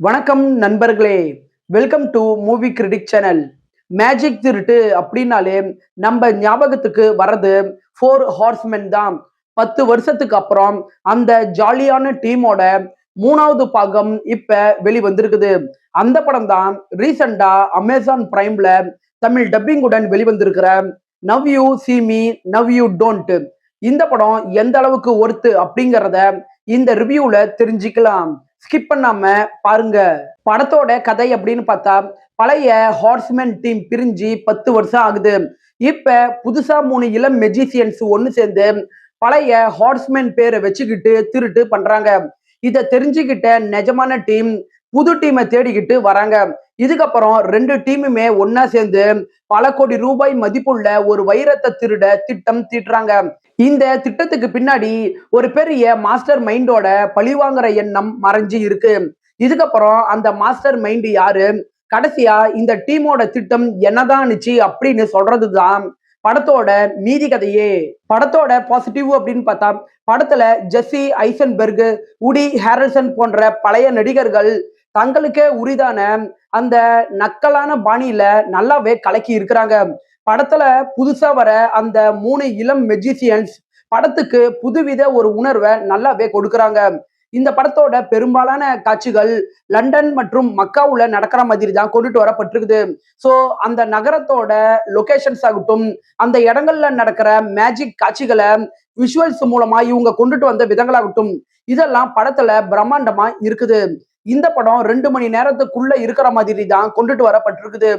வணக்கம் நண்பர்களே, welcome to movie critic channel. Magic திருட்டு அப்படின்னாலே நம்ம ஞாபகத்துக்கு வர்றது ஃபோர் ஹார்ஸ்மென் தான். 10 வருஷத்துக்கு அப்புறம் அந்த ஜாலியான டீமோட 3வது பாகம் இப்ப வெளிவந்திருக்குது. அந்த படம் தான் ரீசெண்டா அமேசான் பிரைம்ல தமிழ் டப்பிங்குடன் வெளிவந்திருக்கிற now you see me now you don't. இந்த படம் எந்த அளவுக்கு ஒர்த்து அப்படிங்கிறத இந்த ரிவ்யூல தெரிஞ்சுக்கலாம். ஸ்கிப் பண்ணாம பாருங்க. படத்தோட கதை அப்படின்னு பார்த்தா, பழைய ஹார்ஸ்மேன் டீம் பிரிஞ்சு 10 வருஷம் ஆகுது. இப்ப புதுசா 3 இளம் மெஜிசியன்ஸ் ஒன்னு சேர்ந்து பழைய ஹார்ஸ்மேன் பேரை வச்சுக்கிட்டு திருட்டு பண்றாங்க. இத தெரிஞ்சுக்கிட்ட நிஜமான டீம் புது டீமை தேடிக்கிட்டு வராங்க. இதுக்கப்புறம் 2 டீமுமே ஒன்னா சேர்ந்து பல கோடி ரூபாய் மதிப்புள்ள ஒரு வைரத்தை திருட திட்டம் தீட்டுறாங்க. இந்த திட்டத்துக்கு பின்னாடி ஒரு பெரிய மாஸ்டர் மைண்டோட பழிவாங்குற எண்ணம் மறைஞ்சு இருக்கு. இதுக்கப்புறம் அந்த மாஸ்டர் மைண்ட் யாரு, கடைசியா இந்த டீமோட திட்டம் என்னதான்னுச்சு அப்படின்னு சொல்றதுதான் படத்தோட மீதி கதையே. படத்தோட பாசிட்டிவ் அப்படின்னு பார்த்தா, படத்துல ஜெஸ்ஸி ஐசன்பெர்க், உடி ஹாரல்சன் போன்ற பழைய நடிகர்கள் தங்களுக்கே உரிதான அந்த நக்கலான பாணியில நல்லாவே கலக்கி இருக்கிறாங்க. படத்துல புதுசா வர அந்த 3 இளம் மெஜிசியன்ஸ் படத்துக்கு புதுவித ஒரு உணர்வை நல்லாவே கொடுக்கறாங்க. இந்த படத்தோட பெரும்பாலான காட்சிகள் லண்டன் மற்றும் மக்காவுல நடக்கிற மாதிரி தான் கொண்டுட்டு வரப்பட்டிருக்குது. ஸோ அந்த நகரத்தோட லொகேஷன்ஸ் ஆகட்டும், அந்த இடங்கள்ல நடக்கிற மேஜிக் காட்சிகளை விஷுவல்ஸ் மூலமா இவங்க கொண்டுட்டு வந்த விதங்களாகட்டும், இதெல்லாம் படத்துல பிரம்மாண்டமா இருக்குது. இந்த படம் 2 மணி நேரத்துக்குள்ள இருக்கிற மாதிரி தான் கொண்டுட்டு வரப்பட்டிருக்குது.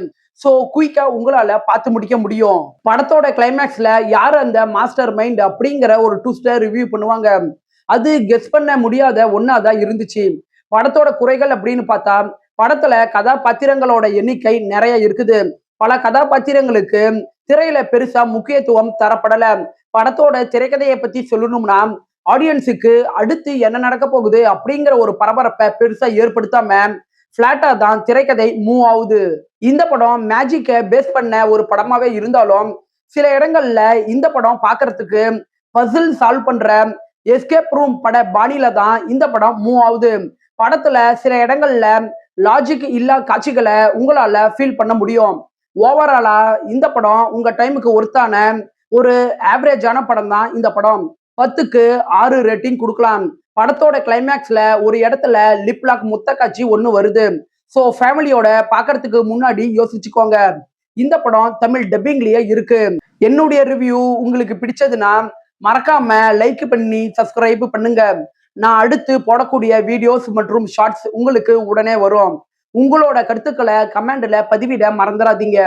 சோ குயிக்கா உங்களால பார்த்து முடிக்க முடியும். படத்தோட கிளைமேக்ஸ்ல யார் அந்த மாஸ்டர் மைண்ட் அப்படிங்கிற ஒரு ட்விஸ்டை ரிவ்யூ பண்ணுவாங்க. அது கெஸ் பண்ண முடியாத ஒன்னாதான் இருந்துச்சு. படத்தோட குறைகள் அப்படின்னு பார்த்தா, படத்துல கதாபாத்திரங்களோட எண்ணிக்கை நிறைய இருக்குது. பல கதாபாத்திரங்களுக்கு திரையில பெருசா முக்கியத்துவம் தரப்படல. படத்தோட திரைக்கதையை பத்தி சொல்லணும்னா, ஆடியன்ஸுக்கு அடுத்து என்ன நடக்க போகுது அப்படிங்கிற ஒரு பரபரப்பை பெருசா ஏற்படுத்தாம பிளாட்டா தான் திரைக்கதை மூவ் ஆகுது. இந்த படம் மேஜிக்கை பேஸ் பண்ண ஒரு படமாவே இருந்தாலும், சில இடங்கள்ல இந்த படம் பார்க்கறதுக்கு பசில் சால்வ் பண்ற எஸ்கேப் ரூம் பட பாணியில தான் இந்த படம் மூவ் ஆகுது. படத்துல சில இடங்கள்ல லாஜிக் இல்லா காட்சிகளை உங்களால ஃபீல் பண்ண முடியும். ஓவராலா இந்த படம் உங்க டைமுக்கு ஒர்த்தான ஒரு ஆவரேஜான படம் தான் இந்த படம். 10க்கு 6 ரேட்டிங் கொடுக்கலாம். படத்தோட கிளைமேக்ஸ்ல ஒரு இடத்துல லிப்லாக் முத்த காட்சி ஒண்ணு வருது. ஸோ ஃபேமிலியோட பாக்குறதுக்கு முன்னாடி யோசிச்சுக்கோங்க. இந்த படம் தமிழ் டப்பிங்லயே இருக்கு. என்னுடைய ரிவ்யூ உங்களுக்கு பிடிச்சதுன்னா மறக்காம லைக் பண்ணி சப்ஸ்கிரைப் பண்ணுங்க. நான் அடுத்து போடக்கூடிய வீடியோஸ் மற்றும் ஷார்ட்ஸ் உங்களுக்கு உடனே வரும். உங்களோட கருத்துக்களை கமெண்ட்ல பதிவிட மறந்துடாதீங்க.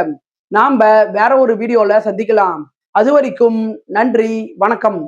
நாம வேற ஒரு வீடியோல சந்திக்கலாம். அது வரைக்கும் நன்றி, வணக்கம்.